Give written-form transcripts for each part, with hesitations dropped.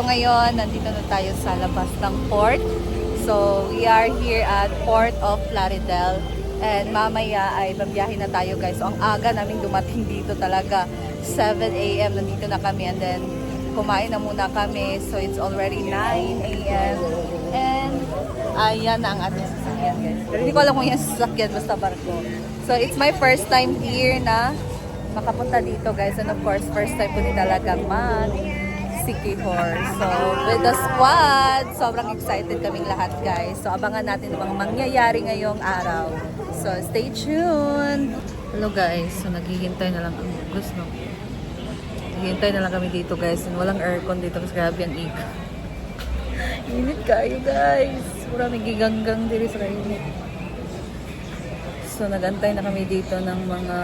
So ngayon, nandito na tayo sa labas ng port. So we are here at Port of Plaridel. And mamaya ay babiyahin na tayo guys. So ang aga naming dumating dito talaga. 7 AM nandito na kami and then kumain na muna kami. So it's already 9 AM. And ayan na ang ating sasakyan guys. Pero hindi ko alam kung yung sasakyan basta barko. So it's my first time here na makapunta dito guys. And of course, first time ko din talagang Siquijor. So, with the squad, sobrang excited kaming lahat guys. So, abangan natin ang mga mangyayari ngayong araw. So, stay tuned! Hello guys, so naghihintay na lang ang gusto. Naghihintay na lang kami dito guys. And walang aircon dito kasi grabe ang ika. Init kayo guys. Maraming giganggang diri sa init. So, nagantay na kami dito ng mga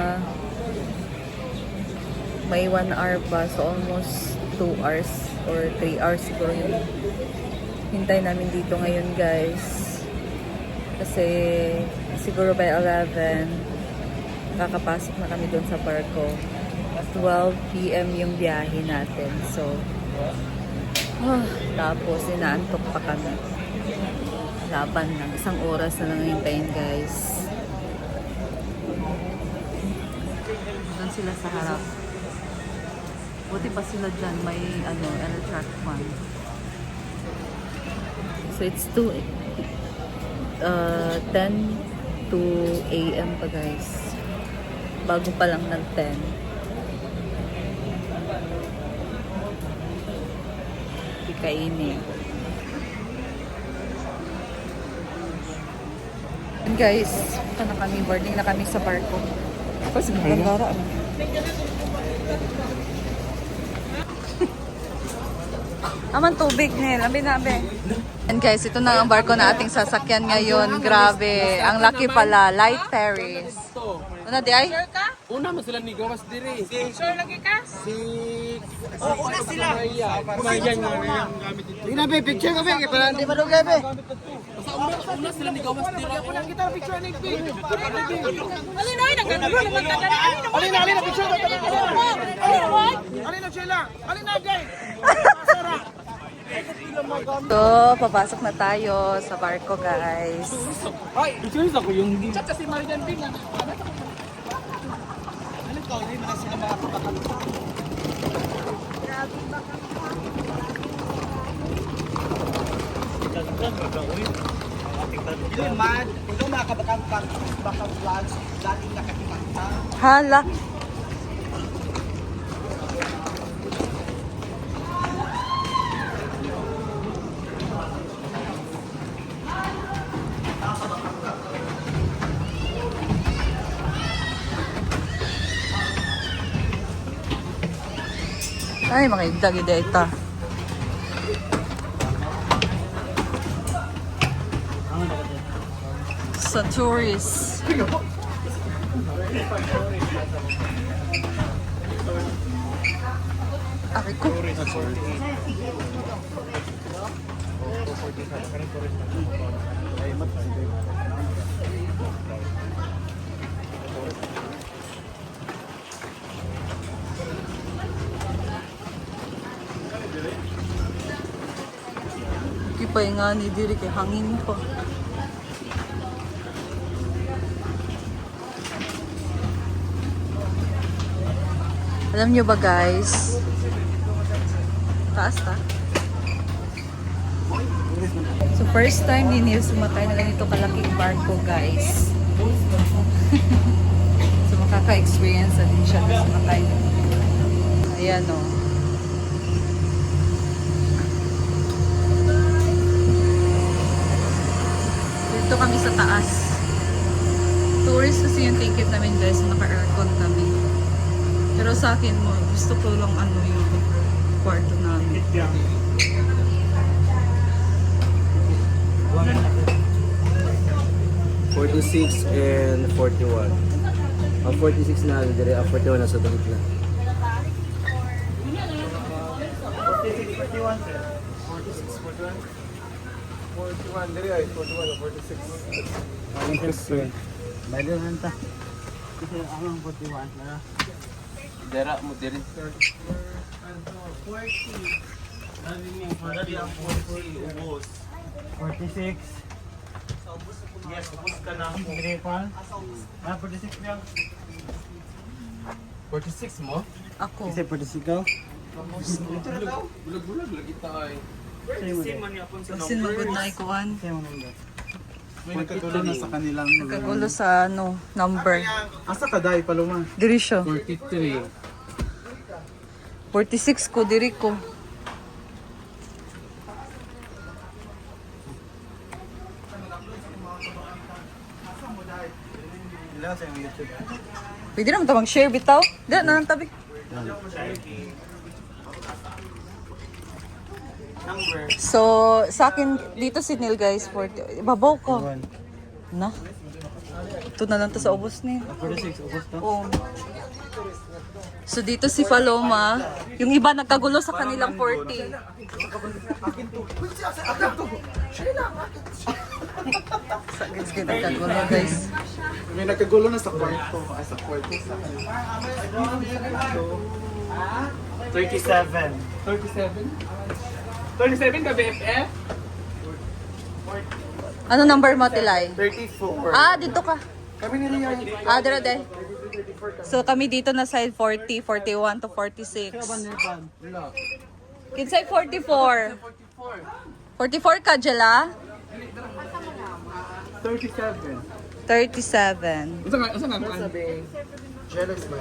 may 1 hour pa. So, almost 2 hours or 3 hours siguro yung hintay namin dito ngayon guys. Kasi siguro by 11 kakapasok na kami doon sa barko. 12 PM yung biyahe natin. So, tapos inaantok pa kami. Laban lang. 1 oras na lang hintayin guys. Doon sila sa harap. Buti pa sila dyan, may track one. So it's 10 to AM pa guys. Bago pa lang ng 10. Ikainin. And guys, ito na kami, boarding na kami sa barko. Tapos magandara. Aman tubig nil, abi na abi. And guys, ito na ang barko na ating sasakyan ngayon. Grabe, ang laki pala, Light Ferries. Una di ay? Una mo sila ni gawas diri. Sure lagi ka? Una sila. Kumayan nga yung gamit dito. Hindi na be, picture ka be, para hindi madugay be. Basta una sila ni gawas diri. Wala kita picture ni be. Alin ay nagkagulo naman kadali. Alin na picture ka. Alin na Sheila. Alin na guys. So, papasok na tayo sa barko guys. Ay, picture ako yung hindi. Chat si Marian Bing. Ano ka, hindi na sila makakapagod. Hindi man, ito makakabakang vlogs, dating nakakipagta. Hala. Ay, makigdag ita. Sa tourist. Ari ko. Kipay nga ni diri kay hangin pa. Alam nyo ba guys? Taas ta? So first time din yung sumakay na ganito kalaking barko guys. So makaka-experience na din siya na sumakay. Ayan o. Dito kami sa taas. Tourist kasi yung ticket namin guys. Naka-aircon kami. Pero sa akin mo, gusto ko lang yung kwarto namin. 46 and 41. Ang 46 na dire, ang 41 nasa tulit na. 46, 41, sir. 46, 41. 41, diri ay 41 o 46. Balik hanta. Kasi ang 41 na. Dara mo diri. 40. Dali ang 40, ubos. 46. Yes, ubos ka na ako. Grepal. 46 lang. 46 mo? Ako. Kasi 46 ka? Bulag-bulag lagi tayo. Same man yapon sa number. Sinugod na ikuan. May nagkagulo na sa kanilang Kagulo sa ano, number. Asa ka dahil paluma? Diri siya. 43. 46 ko, diri ko. Ilan sa yung YouTube? Pwede naman ito mag-share bitaw. Dira na lang tabi. Number. So, sa akin, dito si Neil guys, 40. Ibabaw ko. Na? Ito na lang to sa ubos niya. 46, ubos to? Oo. So dito si Paloma, yung iba nagkagulo sa kanilang 40. Sa guys, nagkagulo guys. May nagkagulo na sa kwarto. Ay, sa kwarto. 37. 37? 37 ka, BFF? Ano number mo, Tilay? 34. Ah, dito ka. Kami nila yan. Ah, dira de. So kami dito na side 40, 41 to 46. Wala. Kinsay 44. 44 ka, Jela? 37. 37. Asa nga kuan? Jealous ba?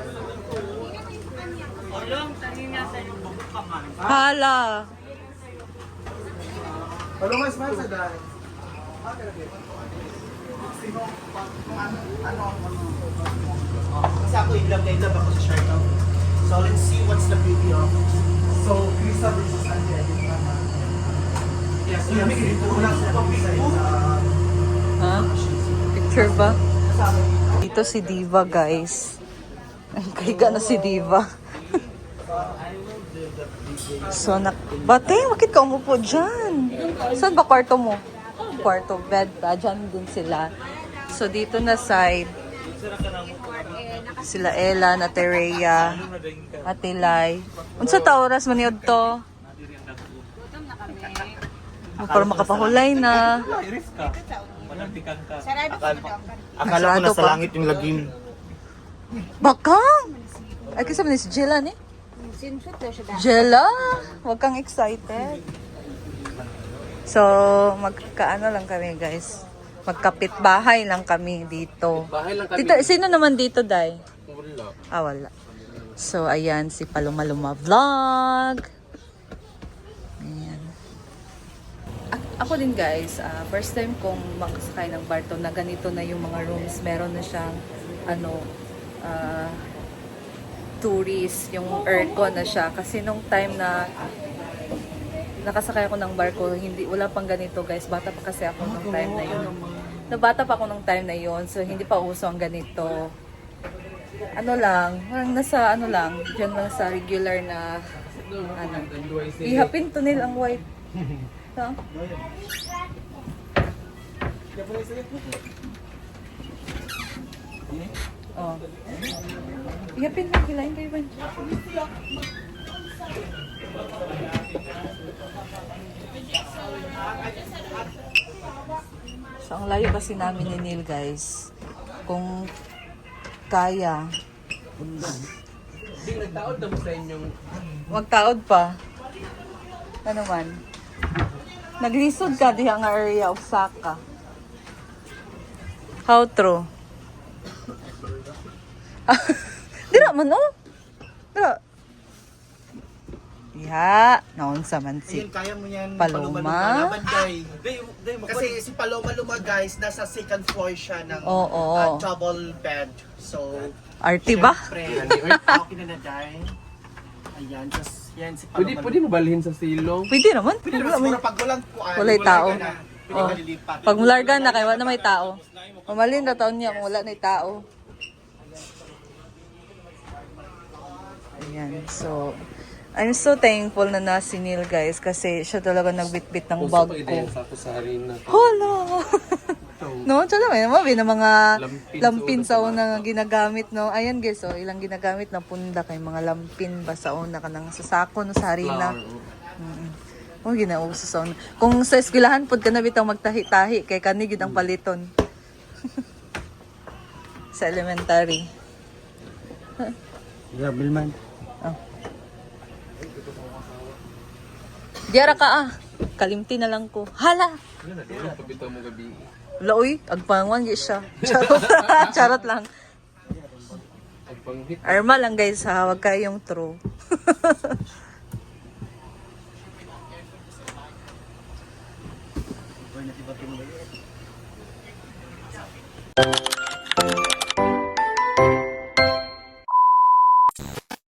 Hala. Ano mas man sa dahil? Kasi ako in love na in love ako sa Shark. So let's see what's the beauty of. So, Krista versus Andy. Yes, so kami ganito. Wala sila pang Ha? Picture ba? Dito si Diva, guys. Kahiga na si Diva. So, Bate, bakit ka umupo dyan? Saan ba kwarto mo? Kwarto, bed ba? Dyan din sila. So, dito na side. Sila Ella, na Terea, Atilay. Unsa ta oras man yun to? Para makapahulay na. Akala ko Sarado nasa pa. langit yung lagim. Bakang! Ay, kasi man si Jella ni. Jella! Huwag kang excited. So, magkaano lang kami, guys. Magkapit bahay lang kami dito. Bahay lang kami. Dito, sino naman dito, Day? Wala. Ah, wala. So, ayan, si Paloma Vlog. Ayan. Ako din, guys, first time kong makasakay ng Barto na ganito na yung mga rooms. Meron na siyang, tourist, yung aircon na siya. Kasi nung time na nakasakay ako ng barko, wala pang ganito, guys. Bata pa kasi ako nung time na yun. Bata pa ako nung time na yun, so hindi pa uso ang ganito. Ano lang, parang nasa ano lang, dyan lang sa regular na ihapin to nila ang white. So, oh. Ihapin lang, kilain kayo ba? So, ang layo kasi namin ni Neil, guys. Kung kaya. Hindi, nagtaod na mo sa inyong... Magtaod pa. Ano man. Naglisod ka diha nga area of Saka. How true? Dira man, oh. Dira. Diha. Naon sa man si Ayun, kaya mo yan. Paloma. Laban, day. Kasi si Paloma Luma, guys, nasa second floor siya ng Oo. double bed. So, Arty ba? syempre, okay na na, day. Ayan, just yan si Paloma. Pwede mo balhin sa silong? Pwede naman. Pwede naman siguro pag walang kuan. Walay tao. Pwede Oh. malilipat. Pag mularga na kay wala na may tao. Mamalin na taon niya kung wala na tao. Ayan. So, I'm so thankful na si Neil, guys, kasi siya talaga nagbitbit ng bag ko. Sa ako sa harina. Hala! No, siya naman, mabi na mga Lampin lampin sa una nga ginagamit, no? Ayan, guys, oh, ilang ginagamit na punda kay mga lampin ba sa una ka nang sasako, no, sa harina. Flour. Mm. Oh, ginauso sa una. Kung sa eskwelahan pod ka na bitang magtahi-tahi kay kani gid ang paliton. Sa elementary. Grabe man. Diara ka ah. Kalimti na lang ko. Hala. Laoy, agpangwan gi siya. Charot. Charot lang. Arma lang guys ha, wag kayong true.